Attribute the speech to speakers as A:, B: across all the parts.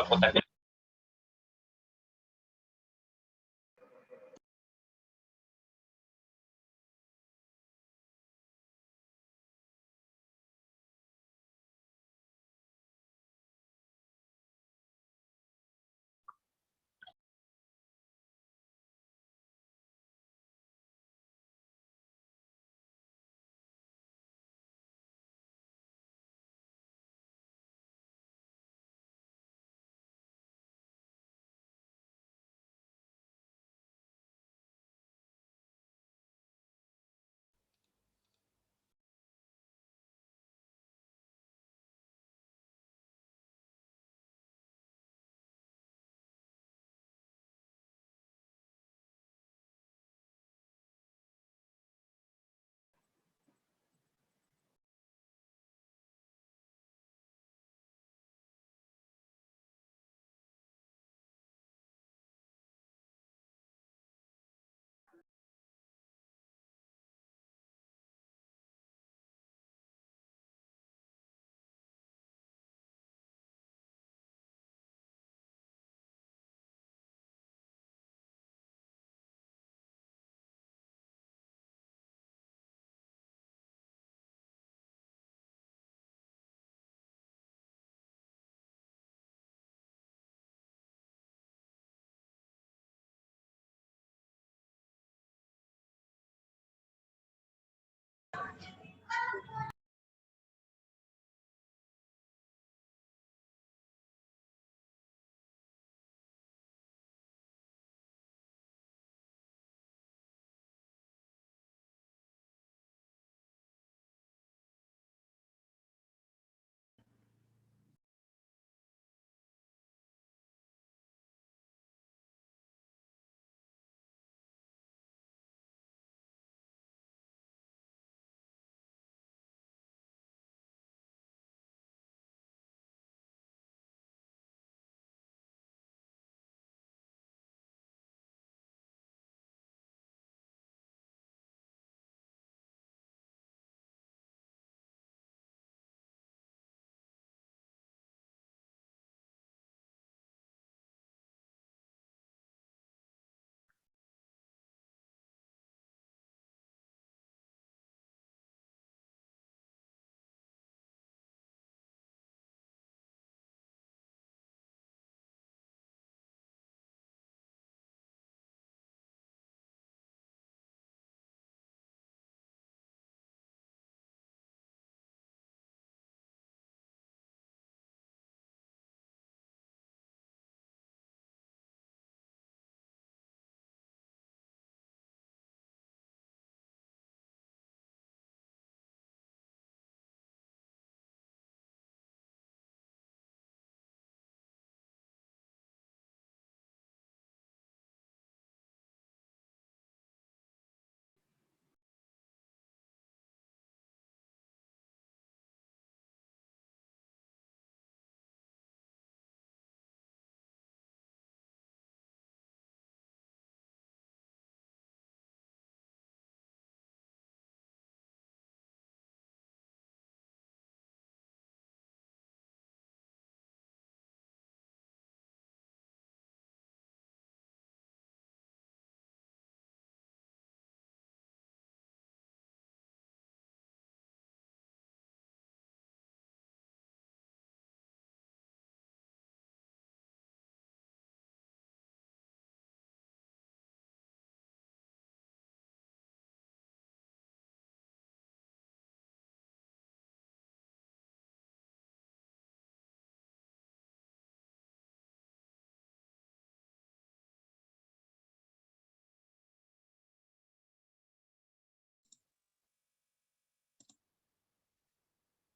A: potensi.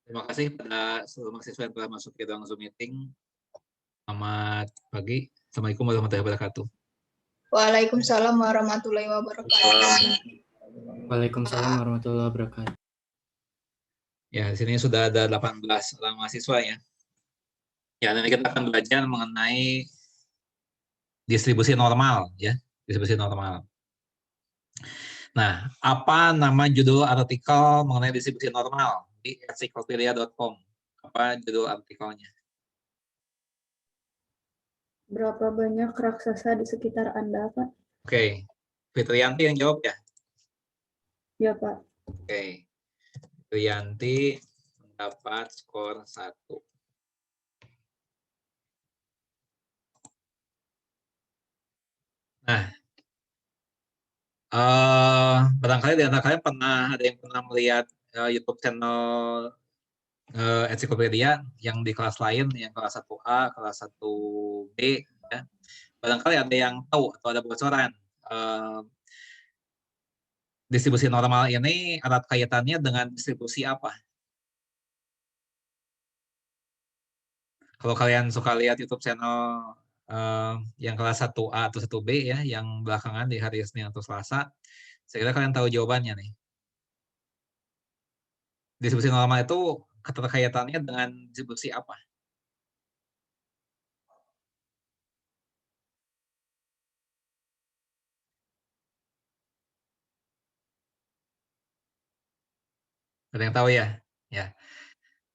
A: Terima kasih pada seluruh mahasiswa yang telah masuk ke ruang Zoom meeting. Selamat pagi. Assalamualaikum warahmatullahi wabarakatuh.
B: Waalaikumsalam warahmatullahi wabarakatuh.
C: Waalaikumsalam warahmatullahi wabarakatuh.
A: Ya, di sini sudah ada 18 orang mahasiswa ya. Ya, nanti kita akan belajar mengenai distribusi normal ya, distribusi normal. Nah, apa nama judul artikel mengenai distribusi normal di encyclopedia.com? Apa judul artikelnya?
B: Berapa banyak raksasa di sekitar Anda, Pak?
A: Oke. Fitrianti yang jawab ya.
B: Ya, Pak.
A: Oke. Fitrianti mendapat skor 1. Nah, barangkali di antara kalian ada yang pernah melihat YouTube channel ensiklopedia yang di kelas lain, yang kelas 1A, kelas 1B, ya. Barangkali ada yang tahu atau ada bocoran distribusi normal ini erat kaitannya dengan distribusi apa? Kalau kalian suka lihat YouTube channel yang kelas 1A atau 1B ya, yang belakangan di hari Senin atau Selasa, saya kira kalian tahu jawabannya nih. Distribusi normal itu keterkaitannya dengan distribusi apa? Ada yang tahu ya? Ya.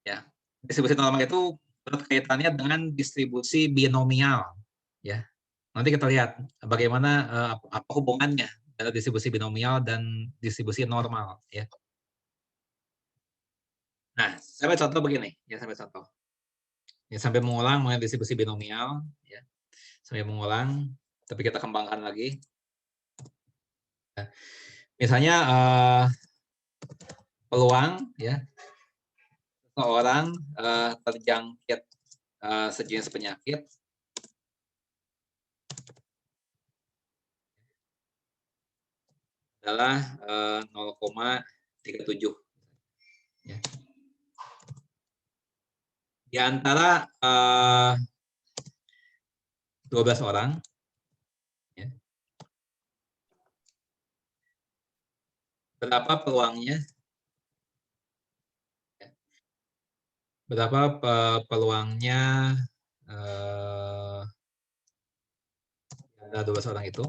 A: Ya. Distribusi normal itu kaitannya dengan distribusi binomial, ya. Nanti kita lihat bagaimana apa hubungannya antara distribusi binomial dan distribusi normal, ya. Nah, sampai contoh begini, ya sampai contoh. Ya, sampai mengulang mengenai distribusi binomial, ya. Sampai mengulang, tapi kita kembangkan lagi. Ya. Misalnya peluang, ya, seseorang terjangkit sejenis penyakit adalah 0,37. Ya. Di antara 12 orang, ya, berapa peluangnya? Ya, berapa peluangnya ada 12 orang itu?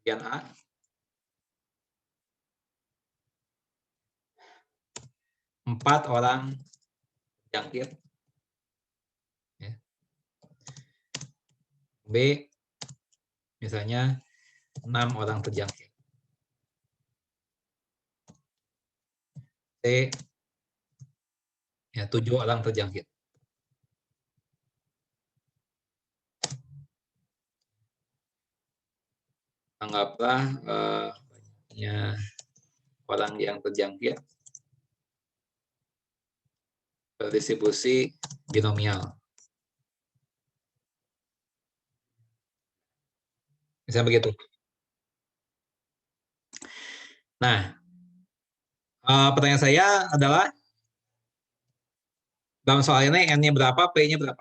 A: Bagian A. Empat orang terjangkit. Ya. B, misalnya 6 orang terjangkit. C, ya 7 orang terjangkit. Anggaplah banyaknya orang yang terjangkit berdistribusi binomial. Misalnya begitu. Nah, pertanyaan saya adalah, dalam soal ini N-nya berapa, P-nya berapa?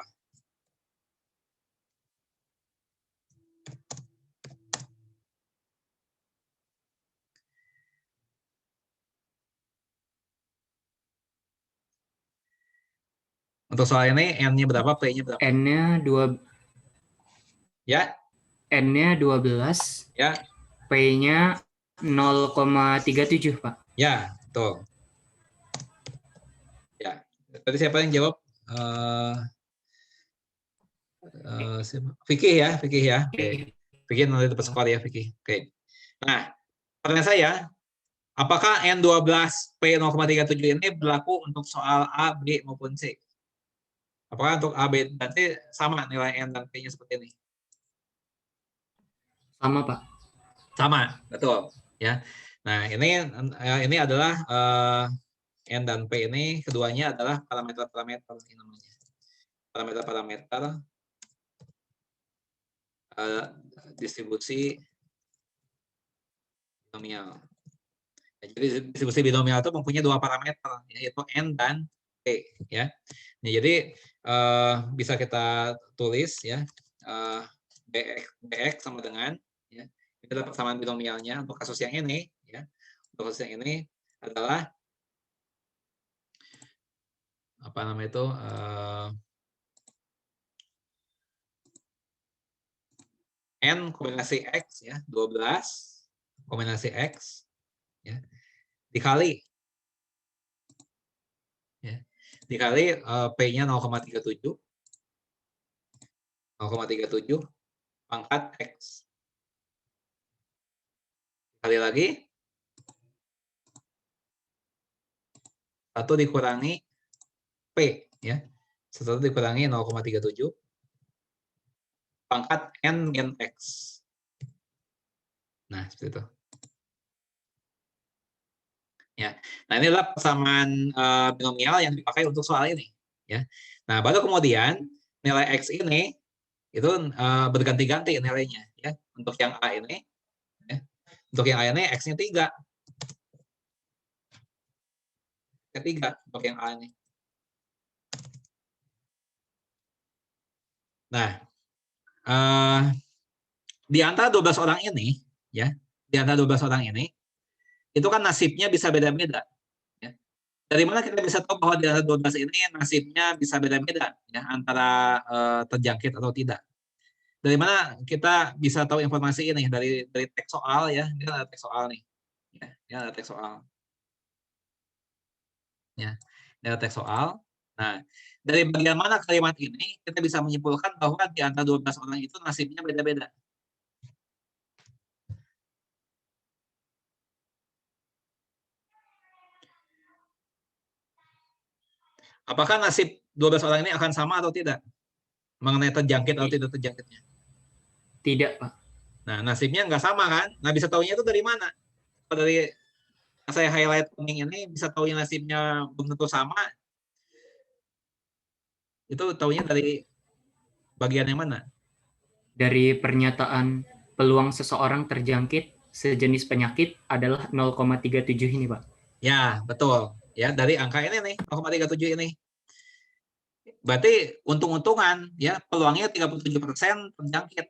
A: Untuk soal ini N-nya berapa, P-nya berapa?
C: N-nya 2,
A: Ya,
C: N-nya 12,
A: ya,
C: P-nya 0,37, Pak.
A: ya, betul. Ya, tadi siapa yang jawab? Vicky ya, Vicky ya. Oke. Vicky nanti dapat skor ya, Vicky. Oke. Nah, pertanyaan saya, apakah N12 P 0,37 ini berlaku untuk soal A, B maupun C? Apakah untuk A, B dan C sama nilai N dan P-nya seperti ini?
C: Sama, Pak.
A: Sama, betul. Ya. Nah, ini adalah N dan P ini keduanya adalah parameter-parameter namanya. Parameter-parameter distribusi binomial. Jadi distribusi binomial itu mempunyai dua parameter, yaitu N dan P. Ya. Nah, jadi bisa kita tulis ya BX sama dengan ya, ini adalah persamaan binomialnya untuk kasus yang ini ya. Untuk kasus yang ini adalah apa namanya itu N kombinasi X ya, 12 kombinasi X ya, dikali ya, dikali P-nya 0,37 pangkat X. Kali lagi 1 dikurangi P ya. 1 dikurangi 0,37 pangkat N gen X. Nah, seperti itu. Ya. Nah, ini adalah persamaan binomial yang dipakai untuk soal ini ya. Nah, baru kemudian nilai X ini itu berganti-ganti nilainya ya. Untuk yang A ini ya. Untuk yang A ini X-nya 3. Ketiga untuk yang A ini. Nah, di antara 12 orang ini, ya, di antara 12 orang ini, itu kan nasibnya bisa beda-beda. Ya. Dari mana kita bisa tahu bahwa di antara 12 ini nasibnya bisa beda-beda, ya, antara terjangkit atau tidak? Dari mana kita bisa tahu informasi ini? Dari teks soal, ya, ini ada teks soal nih, ya, ini ada teks soal, ya, ini ada teks soal. Nah, dari bagian mana kalimat ini kita bisa menyimpulkan bahwa di antara 12 orang itu nasibnya beda-beda. Apakah nasib 12 orang ini akan sama atau tidak? Mengenai terjangkit atau tidak terjangkitnya?
C: Tidak, Pak.
A: Nah, nasibnya nggak sama kan? Nah, bisa tahunya itu dari mana? Dari saya highlight kuning ini, bisa tahunya nasibnya belum tentu sama. Itu tahunya dari bagian yang mana?
C: Dari pernyataan peluang seseorang terjangkit sejenis penyakit adalah 0,37 ini, Pak.
A: Ya, betul. Ya, dari angka ini nih, 0,37 ini. Berarti untung-untungan, ya, peluangnya 37% terjangkit.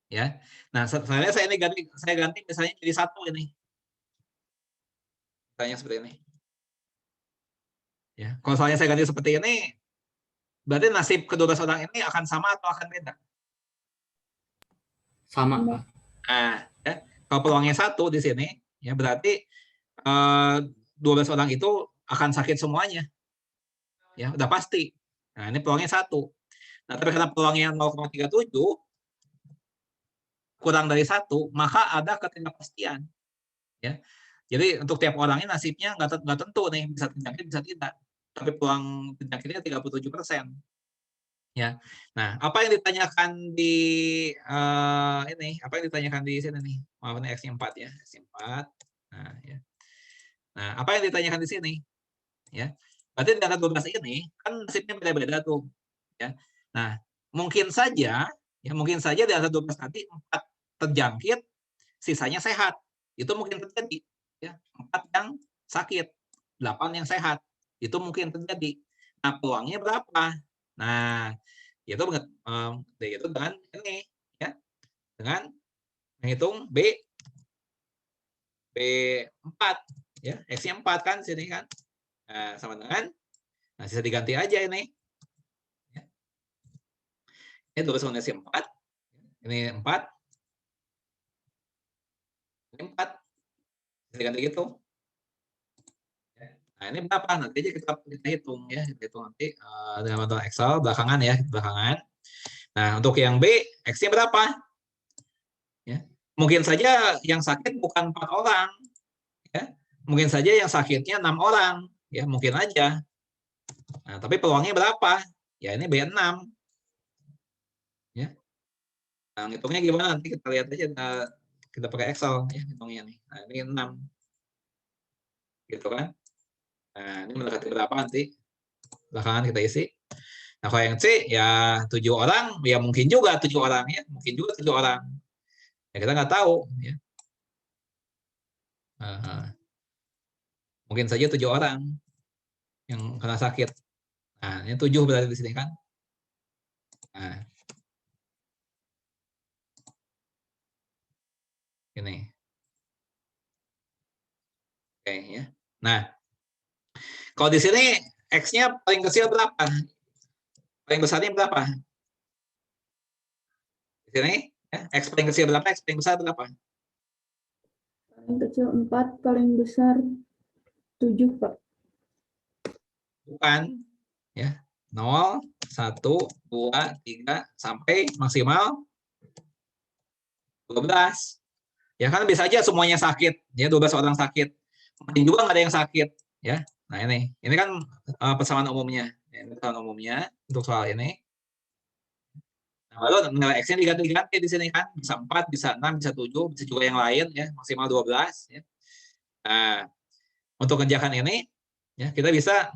A: Ya. Nah, saya ini ganti misalnya jadi 1 ini. Misalnya seperti ini. Ya, kalau soalnya saya ganti seperti ini, berarti nasib kedua orang ini akan sama atau akan beda?
C: Sama,
B: Sama.
C: Pak.
A: Nah, ya, kalau peluangnya 1 di sini, ya berarti 12 orang itu akan sakit semuanya. Ya, udah pasti. Nah, ini peluangnya 1. Nah, tapi karena peluangnya 0,37 kurang dari 1, maka ada ketidakpastian. Ya. Jadi untuk tiap orangnya nasibnya nggak tentu nih, bisa terjangkit bisa tidak. Tapi peluang terjangkitnya 37%. Ya. Nah, apa yang ditanyakan di ini? Apa yang ditanyakan di sini nih? Maaf ini X-nya 4 ya, X-nya 4. Nah, ya. Nah, apa yang ditanyakan di sini? Ya. Berarti di antara 12 ini kan nasibnya beda-beda tuh, ya. Nah, mungkin saja di antara 12 nanti 4 terjangkit, sisanya sehat. Itu mungkin terjadi, ya. 4 yang sakit, 8 yang sehat. Itu mungkin terjadi. Nah, peluangnya berapa? Nah, itu dengan ini, ya. Dengan menghitung B4, ya. X-nya 4 kan sini kan. Nah, sama dengan sisa diganti aja ini. Ya. Ini 12 kombinasi 4. Ini 4. Ini 4. Bisa diganti gitu. Nah, ini berapa? Nanti aja kita hitung ya. Kita hitung nanti dengan bantuan Excel belakangan ya, belakangan. Nah, untuk yang B, X-nya berapa? Ya. Mungkin saja yang sakit bukan 4 orang. Ya. Mungkin saja yang sakitnya 6 orang. Ya, mungkin aja. Nah, tapi peluangnya berapa? Ya, ini B6. Ya. Nah, ngitungnya gimana? Nanti kita lihat aja. Kita pakai Excel ya, hitungnya nih. Nah, ini 6. Gitu kan? Nah, ini mendekati berapa nanti? Belakangan kita isi. Nah, kalau yang C, ya 7 orang, ya mungkin juga 7 orang ya. Mungkin juga 7 orang. Ya, kita nggak tahu. Ya. Mungkin saja 7 orang yang kena sakit. Nah, ini 7 berarti di sini kan. Nah, ini. Oke, ya. Nah, kalau di sini X-nya paling kecil berapa? Paling besarnya berapa? Di sini, ya, X paling kecil berapa? X paling besar berapa?
B: Paling kecil 4, paling besar 7, Pak.
A: Bukan, ya. 0, 1, 2, 3, sampai maksimal 12. Ya kan bisa aja semuanya sakit, ya 12 orang sakit. Mungkin juga nggak ada yang sakit, ya. Nah ini kan persamaan umumnya. Ya, ini persamaan umumnya untuk soal ini. Nah, lalu nilai X-nya diganti-ganti di sini kan. Bisa 4, bisa 6, bisa 7, bisa juga yang lain, ya maksimal 12. Ya. Nah, untuk kerjakan ini, ya kita bisa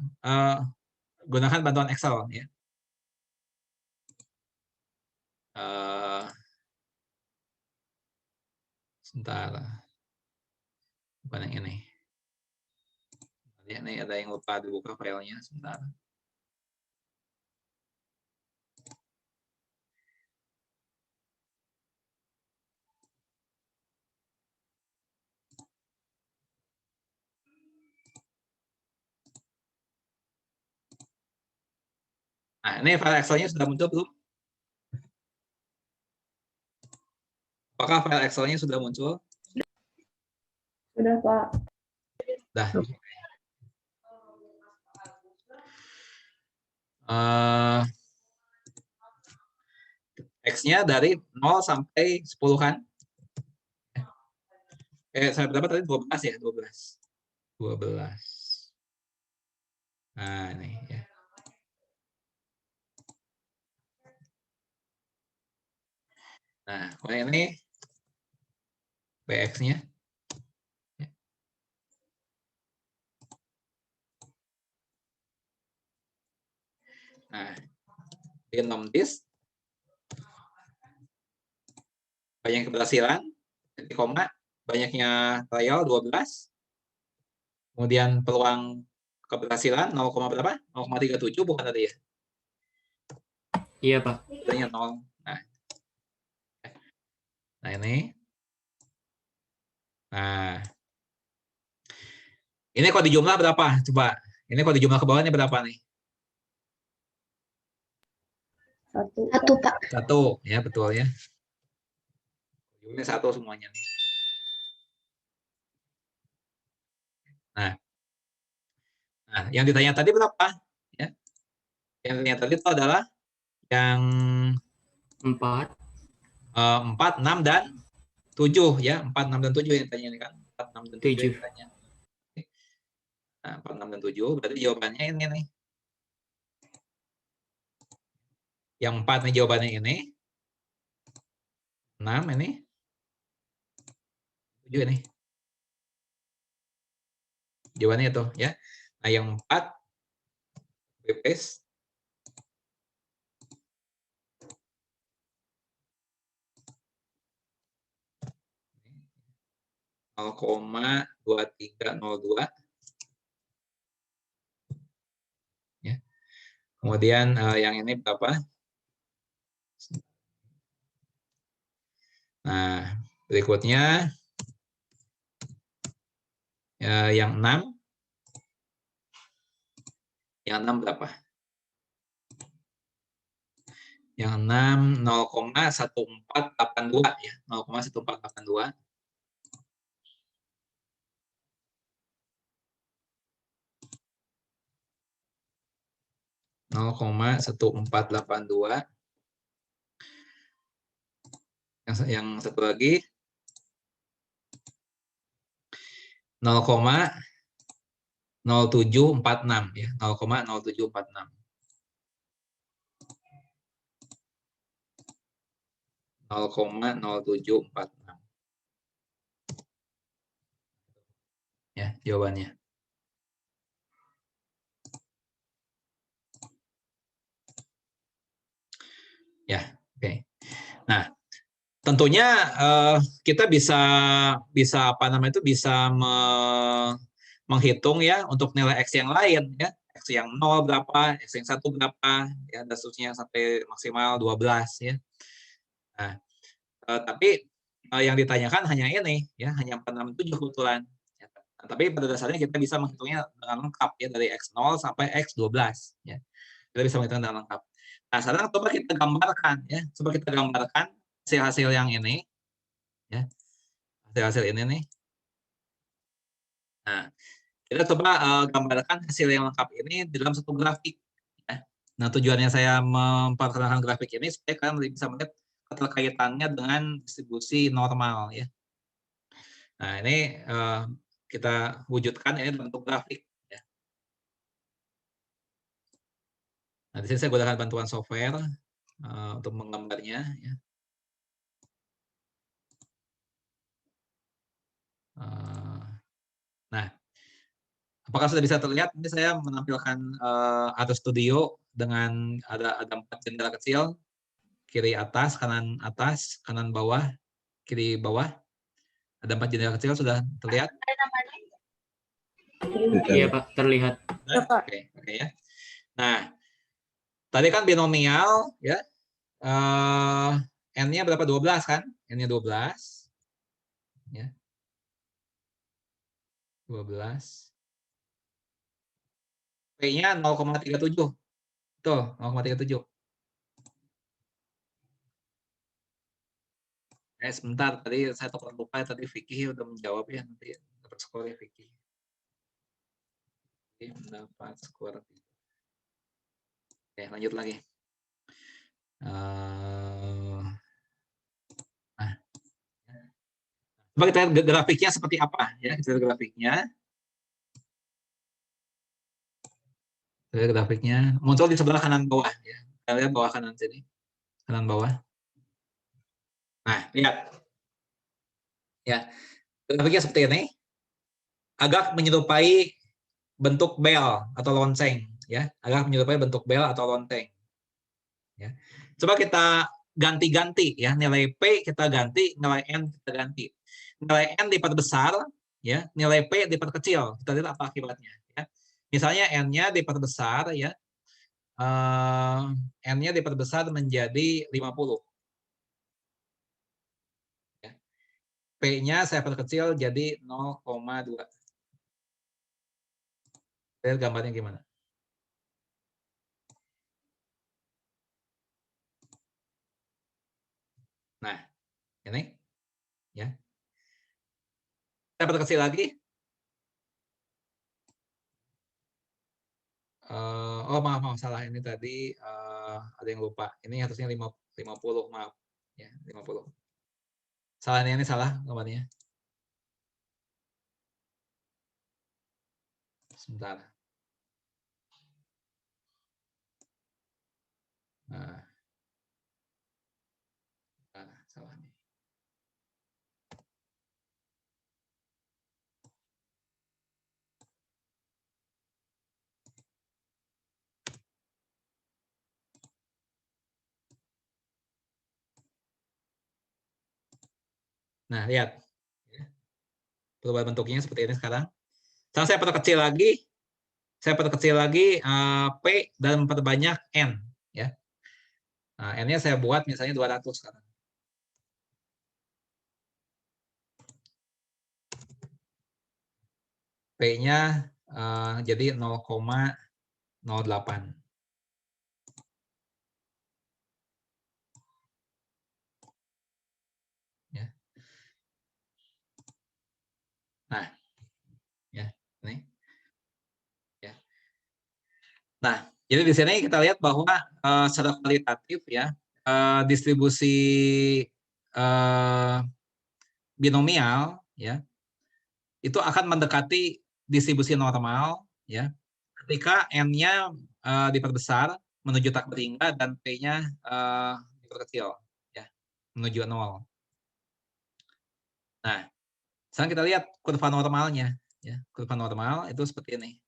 A: gunakan bantuan Excel, ya. Sebentar, bukan yang ini. Ini ada yang lupa dibuka filenya, sebentar. Nah, ini file Excel-nya sudah muncul belum? Apakah file Excel-nya sudah muncul?
B: Sudah, Pak.
A: Dah. X-nya dari 0 sampai 10 kan? Saya berapa tadi? 12 ya? 12. Nah, ini ya. Nah, ini BX-nya. Nah, di NOMDIS banyak keberhasilan, koma, banyaknya trial 12. Kemudian peluang keberhasilan 0, berapa? 0,37 bukan tadi ya?
C: Iya, Pak.
A: Adanya 0. Nah, ini. Nah. Ini kalau dijumlah berapa? Coba. Ini kalau dijumlah ke bawah ini berapa nih?
B: 1,
D: Pak.
A: 1, ya betul ya. Ini 1 semuanya nih. Nah, yang ditanya tadi berapa? Ya. Yang ditanya tadi itu adalah yang
C: 4.
A: 4, 6, dan 7 ya. 4, 6, dan 7 yang ditanya ini kan. 4, 6, dan 7 yang ditanya. Nah, 4, 6, dan 7 berarti jawabannya ini nih. Yang 4 nih jawabannya ini. 6 ini. 7 ini. Jawabannya itu ya. Nah, yang 4 paste 0,2302 ya. Kemudian yang ini berapa? Nah, berikutnya yang 6. Yang 6 berapa? Yang 6 0,1482 ya, 0,1482. Yang satu lagi 0,0746 ya, 0,0746. 0,0746 ya jawabannya. Ya, oke. Nah, tentunya kita bisa apa namanya itu bisa menghitung ya untuk nilai X yang lain ya. X yang 0 berapa, X yang 1 berapa, ya dan seterusnya sampai maksimal 12 ya. Nah, tapi yang ditanyakan hanya ini ya, hanya 467 kebetulan. Ya. Nah, tapi pada dasarnya kita bisa menghitungnya dengan lengkap ya dari X0 sampai X12 ya. Kita bisa menghitung dengan lengkap. Nah, sekarang coba kita gambarkan ya. Coba kita gambarkan hasil-hasil yang ini ya. Hasil-hasil ini nih. Nah, Kita coba gambarkan hasil yang lengkap ini di dalam satu grafik. Ya. Nah, tujuannya saya memperkenalkan grafik ini supaya kalian bisa melihat keterkaitannya dengan distribusi normal. Ya. Nah, ini kita wujudkan ini bentuk grafik. Ya. Nah, di sini saya gunakan bantuan software untuk menggambarnya. Ya. Nah, apakah sudah bisa terlihat? Ini saya menampilkan Adobe Studio dengan ada 4 jendela kecil, kiri atas, kanan bawah, kiri bawah. Ada 4 jendela kecil, sudah terlihat?
C: Iya Pak, terlihat.
A: Oke, ya. Nah, tadi kan binomial, ya. N-nya berapa? 12 kan? N-nya 12. Ya. 12. P-nya 0,37. Betul, 0,37. Sebentar, tadi saya lupa tadi Vicky udah menjawab ya, nanti dapat skor ya Vicky. Mendapat skor. Oke, lanjut lagi. Nah, coba kita lihat grafiknya seperti apa ya, kita lihat grafiknya. Kita lihat grafiknya muncul di sebelah kanan bawah ya. Kita lihat bawah kanan sini, kanan bawah. Nah, lihat. Ya, grafiknya seperti ini. Agak menyerupai bentuk bel atau lonceng ya, agak menyerupai bentuk bel atau lonceng. Ya. Coba kita ganti-ganti ya, nilai P kita ganti, nilai N kita ganti. Nilai N diperbesar ya, nilai P diperkecil. Kita lihat apa akibatnya ya. Misalnya N-nya diperbesar ya. N-nya diperbesar menjadi 50. Ya. P-nya saya perkecil jadi 0,2. Lihat gambarnya gimana? Nah, ini ya. Saya perkecil lagi. Oh maaf salah, ini tadi ada yang lupa. Ini harusnya 50, maaf ya, 50. Salah, ini salah gambarnya. Sebentar. Nah, salah nih. Nah, lihat. Perubahan bentuknya seperti ini sekarang. Sekarang saya perkecil lagi. Saya perkecil lagi P dan memperbanyak N. Ya. Nah, N-nya saya buat misalnya 200 sekarang. P-nya jadi 0,08. Ya. Nah, ya, ini. Ya. Nah, jadi di sini kita lihat bahwa secara kualitatif ya, distribusi binomial ya, itu akan mendekati distribusi normal ya, ketika N-nya diperbesar menuju tak berhingga dan P-nya diperkecil ya, menuju 0. Nah, sekarang kita lihat kurva normalnya ya. Kurva normal itu seperti ini.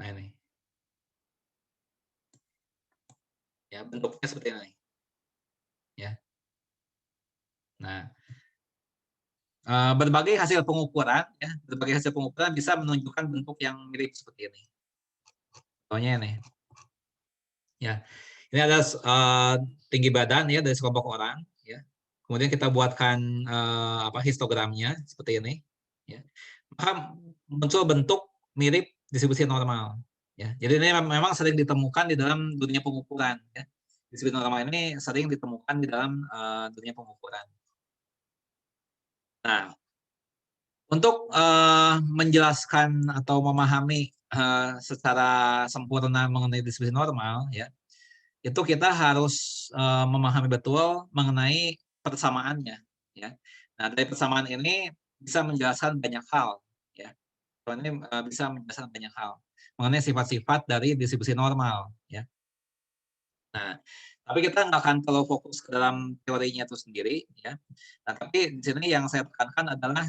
A: Nah, ini. Ya, bentuknya seperti ini. Ya. Nah, berbagai hasil pengukuran ya, berbagai hasil pengukuran bisa menunjukkan bentuk yang mirip seperti ini. Contohnya ini. Ya. Ini ada tinggi badan ya dari sekelompok orang ya. Kemudian kita buatkan histogramnya seperti ini ya. Maka muncul bentuk mirip distribusi normal Ya, jadi ini memang sering ditemukan di dalam dunia pengukuran. Ya. Distribusi normal ini sering ditemukan di dalam dunia pengukuran. Nah, untuk menjelaskan atau memahami secara sempurna mengenai distribusi normal, ya, itu kita harus memahami betul mengenai persamaannya. Ya. Nah, dari persamaan ini bisa menjelaskan banyak hal. Ya. Ini bisa menjelaskan banyak hal mengenai sifat-sifat dari distribusi normal. Ya. Nah, tapi kita nggak akan terlalu fokus ke dalam teorinya itu sendiri, ya. Nah, tapi di sini yang saya tekankan adalah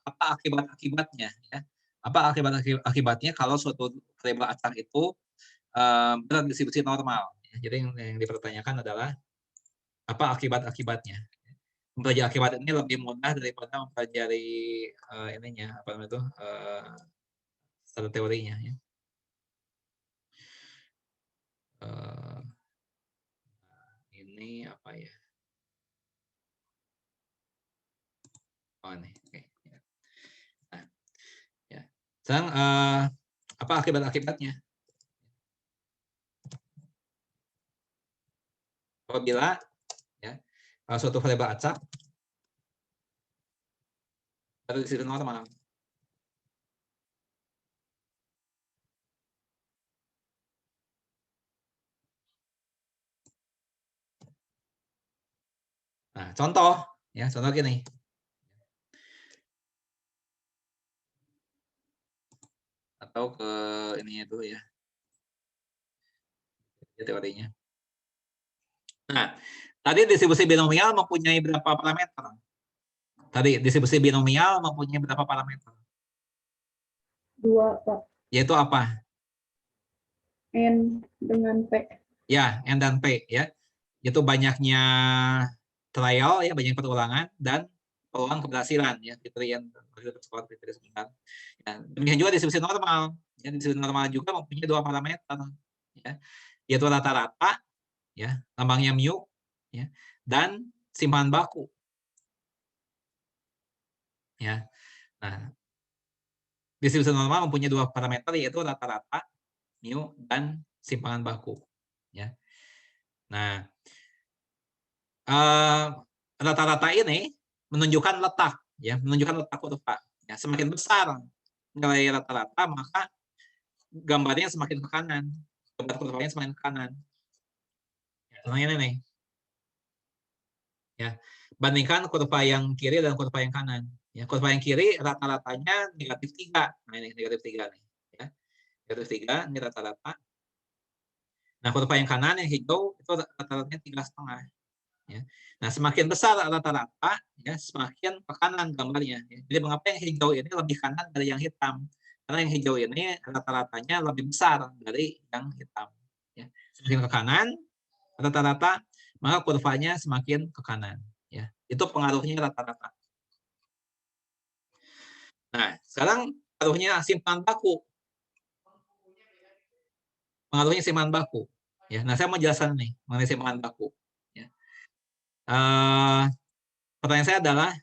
A: apa akibat-akibatnya, ya. Apa akibatnya kalau suatu variabel acak itu berdistribusi normal. Ya. Jadi yang dipertanyakan adalah apa akibat-akibatnya. Mempelajari akibat ini lebih mudah daripada mempelajari ininya, apa namanya itu, secara teorinya, ya. Ini apa ya? Oh ini, oke. Ya. Nah, ya. Sekarang apa akibat-akibatnya? Apabila ya suatu variabel acak berdistribusi normal. Nah, contoh gini. Atau ke ininya dulu ya. Teorinya. Nah, tadi distribusi binomial mempunyai berapa parameter? Tadi distribusi binomial mempunyai berapa parameter?
B: 2, Pak.
A: Yaitu apa?
B: N dengan P.
A: Ya, N dan P ya. Itu banyaknya trial ya, banyak perulangan dan peluang keberhasilan ya, kriteria sebentar. Ya, demikian juga distribusi normal. Ya, distribusi normal juga mempunyai 2 parameter ya, yaitu rata-rata ya, lambangnya mu ya, dan simpanan baku. Ya. Nah, distribusi normal mempunyai 2 parameter yaitu rata-rata, mu dan simpanan baku. Ya. Nah, rata-rata ini menunjukkan letak, ya, menunjukkan letak kurva. Ya, semakin besar nilai rata-rata, maka gambarnya semakin ke kanan, gambar kurvanya semakin ke kanan. Ya, contohnya ini nih. Ya, bandingkan kurva yang kiri dan kurva yang kanan. Ya, kurva yang kiri rata-ratanya -3. Nah, ini -3 nih. Ya, -3 ini rata-rata. Nah, kurva yang kanan yang hijau itu rata-ratanya 3,5. Ya. Nah, semakin besar rata-rata, ya, semakin ke kanan gambarnya. Ya. Jadi mengapa yang hijau ini lebih kanan dari yang hitam? Karena yang hijau ini rata-ratanya lebih besar dari yang hitam. Ya. Semakin ke kanan rata-rata, maka kurvanya semakin ke kanan. Ya. Itu pengaruhnya rata-rata. Nah, sekarang pengaruhnya simpanan baku. Pengaruhnya simpanan baku. Ya. Nah, saya mau jelaskan nih mengenai simpanan baku. Ya. Pertanyaan saya adalah,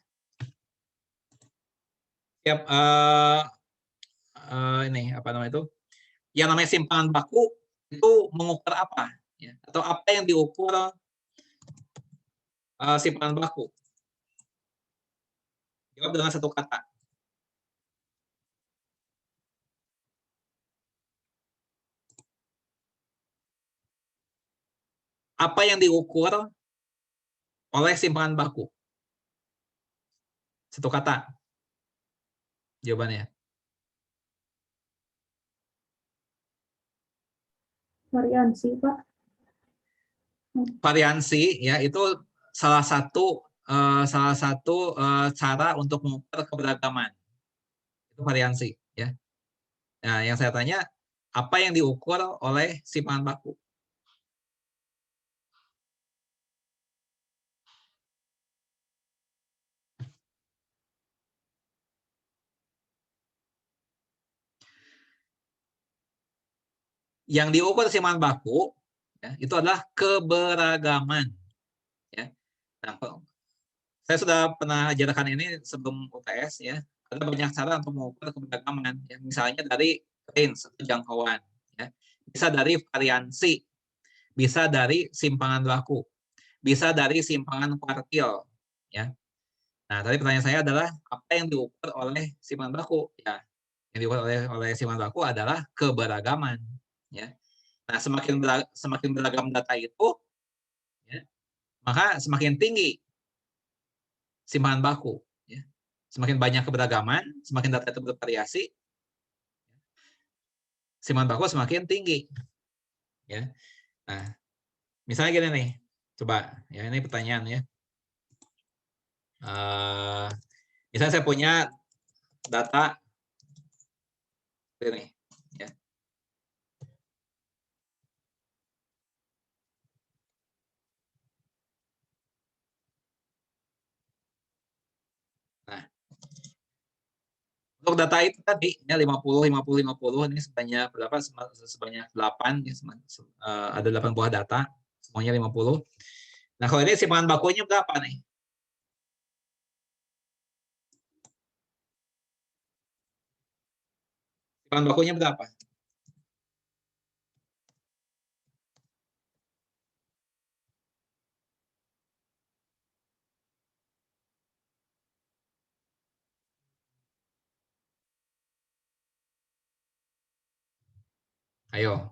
A: ini apa namanya itu? Yang namanya simpanan baku itu mengukur apa? Ya. Atau apa yang diukur simpanan baku? Jawab dengan satu kata. Apa yang diukur oleh simpanan baku? Satu kata. Jawabannya.
B: Variansi, Pak.
A: Variansi ya itu salah satu cara untuk mengukur keberagaman. Itu variansi ya. Nah, yang saya tanya, apa yang diukur oleh simpanan baku? Yang diukur simpanan baku ya, itu adalah keberagaman. Ya. Nah, saya sudah pernah ajarkan ini sebelum UTS ya. Ada banyak cara untuk mengukur keberagaman. Ya. Misalnya dari range atau jangkauan. ya. Bisa dari variansi, bisa dari simpangan baku, bisa dari simpangan kuartil, ya. Nah, tadi pertanyaan saya adalah apa yang diukur oleh simpangan baku? Ya, yang diukur oleh simpangan baku adalah keberagaman, ya. Nah, semakin beragam data itu, ya, maka semakin tinggi simpangan baku. Ya. Semakin banyak keberagaman, semakin data itu bervariasi, simpangan baku semakin tinggi. Ya. Nah, misalnya gini nih, coba ya ini pertanyaan ya. Misalnya saya punya data ini, ya. Nah, untuk data itu tadi ya 50 ini sebanyak berapa? Sebanyak 8 ya, ada 8 buah data, semuanya 50. Nah, kalau ini simpangan bakunya berapa nih? Simpangan bakunya berapa? Ayo.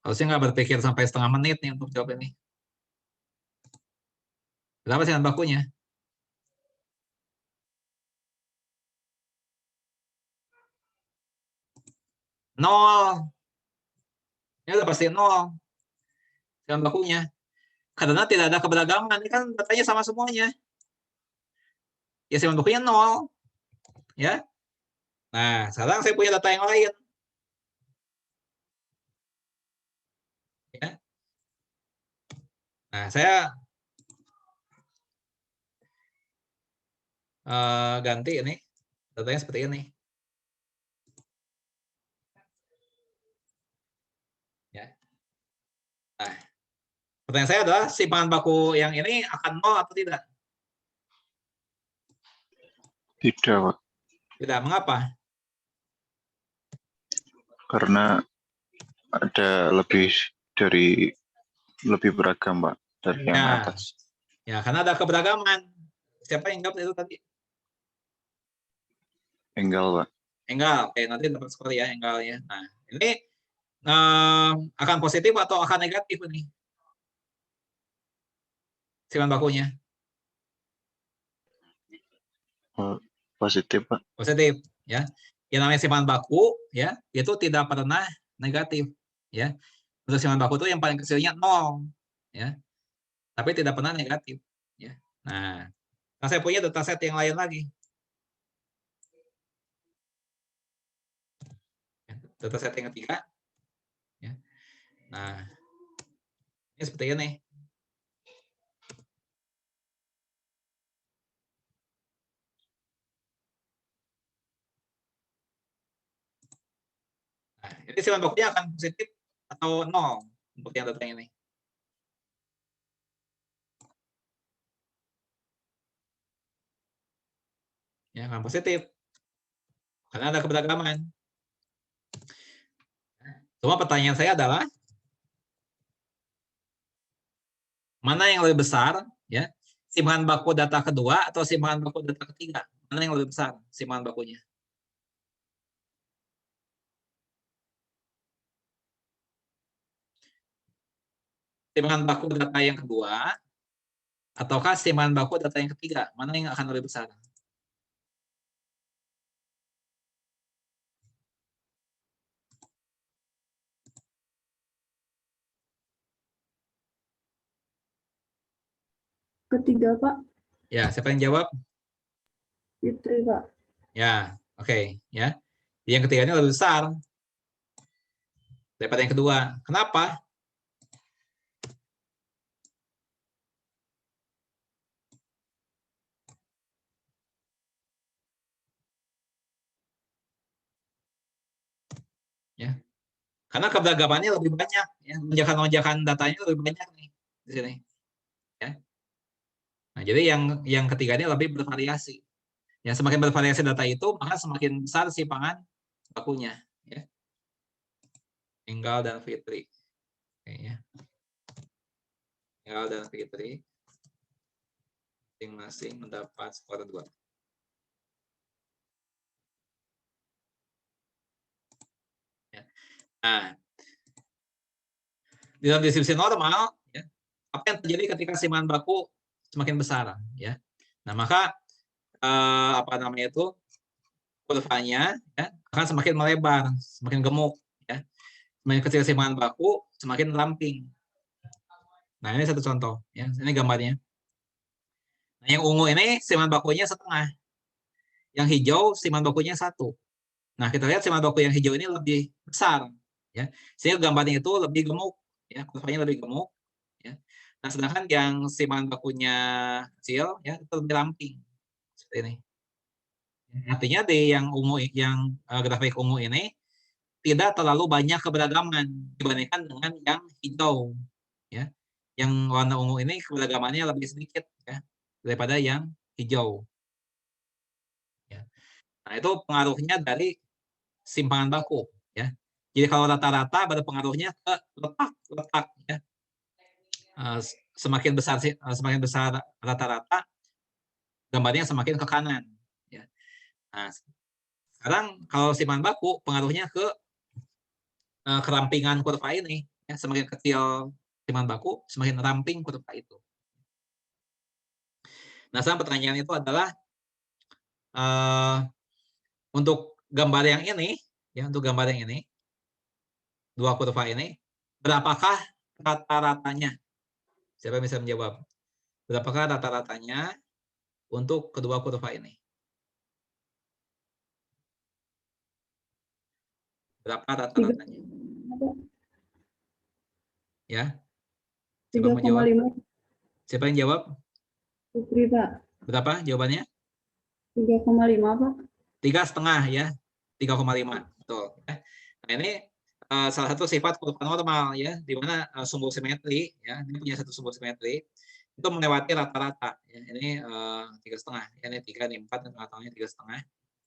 A: Harusnya nggak berpikir sampai setengah menit nih untuk jawab ini. Berapa simpangan bakunya? 0. Ini udah pasti 0. Simpangan bakunya. Karena tidak ada keberagaman. Ini kan datanya sama semuanya. Ya simpangan bakunya 0. Ya. Nah, sekarang saya punya data yang lain. Ya. Nah, saya ganti ini. Datanya seperti ini. Ya. Nah, pertanyaan saya adalah simpangan baku yang ini akan 0 atau tidak?
D: Tidak, Pak.
A: Tidak. Mengapa?
D: Karena ada lebih beragam, Pak, dari yang
A: Ya.
D: atas.
A: Ya, karena ada keberagaman. Siapa yang jawab itu tadi?
D: Enggal, Pak.
A: Enggal. Oke, nanti dapat skor ya enggalnya. Nah, ini akan positif atau akan negatif ini? Simpangan bakunya.
D: Positif, Pak.
A: Positif, ya. Yang namanya simpangan baku, ya, itu tidak pernah negatif, ya. Untuk simpangan baku itu yang paling kecilnya 0, ya. Tapi tidak pernah negatif, ya. Nah, saya punya dataset yang lain lagi. Dataset yang ketiga, ya. Nah, ini seperti ini. Nah, ini simpangan bakunya akan positif atau 0 untuk yang data ini. Ya, akan positif. Karena ada keberagaman. Cuma pertanyaan saya adalah mana yang lebih besar, ya? Simpangan baku data kedua atau simpangan baku data ketiga? Mana yang lebih besar simpangan bakunya? Simpangan baku data yang kedua ataukah simpangan baku data yang ketiga? Mana yang akan lebih besar?
B: Ketiga, Pak.
A: Ya, siapa yang jawab?
B: Fitri, Pak.
A: Ya, oke, ya. Yang ketiganya lebih besar daripada yang kedua. Kenapa? Ya. Karena keberagamannya lebih banyak, ya. Lonjakan-lonjakan datanya lebih banyak nih di sini. Ya. Nah, jadi yang ketiganya lebih bervariasi. Ya, semakin bervariasi data itu, maka semakin besar simpangan bakunya. Ya. Enggal dan Fitri. Oke, ya. Enggal dan Fitri masing-masing mendapat skor 2. Ya. Nah, di dalam distribusi normal, ya, apa yang terjadi ketika simpangan baku semakin besar, ya? Nah, maka apa namanya itu kurvanya, ya, akan semakin melebar, semakin gemuk, ya. Semakin kecil simpangan baku, semakin ramping. Nah, ini satu contoh, ya. Ini gambarnya. Nah, yang ungu ini simpangan bakunya setengah, yang hijau simpangan bakunya 1. Nah, kita lihat simpangan baku yang hijau ini lebih besar, ya, sehingga gambarnya itu lebih gemuk. Ya, kurvanya lebih gemuk, ya. Nah, sedangkan yang simpangan bakunya kecil, ya, itu lebih ramping seperti ini. Artinya di yang ungu, yang grafik ungu ini tidak terlalu banyak keberagaman dibandingkan dengan yang hijau, ya. Yang warna ungu ini keberagamannya lebih sedikit, ya, daripada yang hijau. Ya. Nah, itu pengaruhnya dari simpangan baku, ya. Jadi kalau rata-rata berpengaruhnya ke letak, ya. Semakin besar rata-rata, gambarnya semakin ke kanan, ya. Nah, sekarang kalau simpangan baku pengaruhnya ke kerampingan kurva ini, ya. Semakin kecil simpangan baku, semakin ramping kurva itu. Nah, sekarang pertanyaan itu adalah untuk gambar yang ini, ya, untuk gambar yang ini, dua kurva ini, berapakah rata-ratanya? Siapa yang bisa menjawab? Berapakah rata-ratanya untuk kedua kurva ini? Berapa rata-ratanya? Ya. Siapa yang menjawab?
B: 3,5.
A: Siapa yang jawab?
B: Putri, Pak.
A: Berapa jawabannya?
B: 3,5, Pak.
A: 3,5, ya. 3,5. Betul. Nah, ini salah satu sifat kurva normal, ya, di mana sumbu simetri, ya, ini punya satu sumbu simetri itu melewati rata-rata, ya. Ini 3,5, ya, ini 3, ini 4, dan tengah-tengahnya 3,5.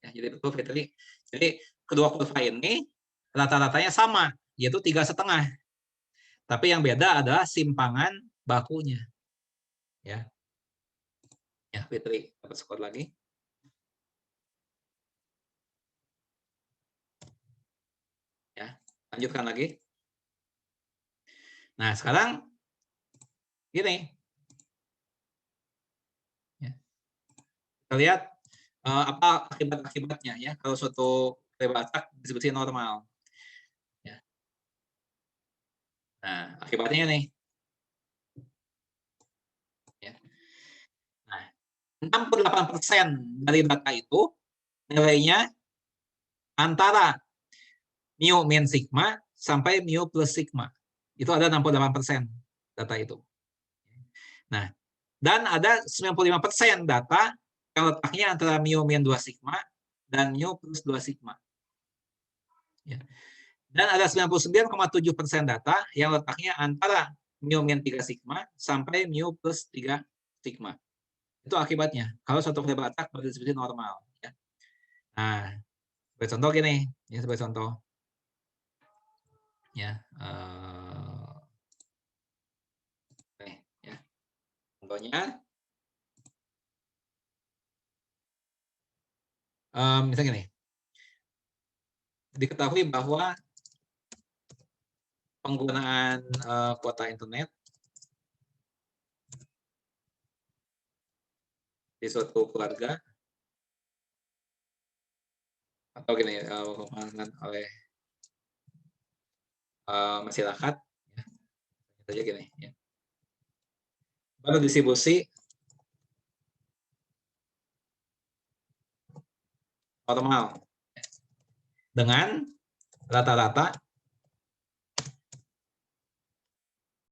A: Ya, jadi betul, Fitri. Jadi kedua kurva ini rata-ratanya sama, yaitu 3,5. Tapi yang beda adalah simpangan bakunya, ya. Ya, Fitri dapat skor lagi. Ya, lanjutkan lagi. Nah, sekarang gini. Ya. Kita lihat apa akibat-akibatnya, ya, kalau suatu batak distribusi normal. Ya. Nah, akibatnya nih. Ya. Nah, 68% dari data itu nilainya antara mu min sigma sampai mu plus sigma. Itu ada 68% data itu. Nah, dan ada 95% data yang letaknya antara mu min 2 sigma dan mu plus 2 sigma. Ya. Dan ada 99,7% data yang letaknya antara mu min 3 sigma sampai mu plus 3 sigma. Itu akibatnya kalau suatu variabel atak berdistribusi normal. Ya. Nah, sebagai contoh gini, ya, sebagai contoh. Ya, ya. Contohnya, misalnya gini, diketahui bahwa penggunaan kuota internet di suatu keluarga atau gini penggunaan oleh masyarakat, ya, saja gini, ya, baru distribusi normal dengan rata-rata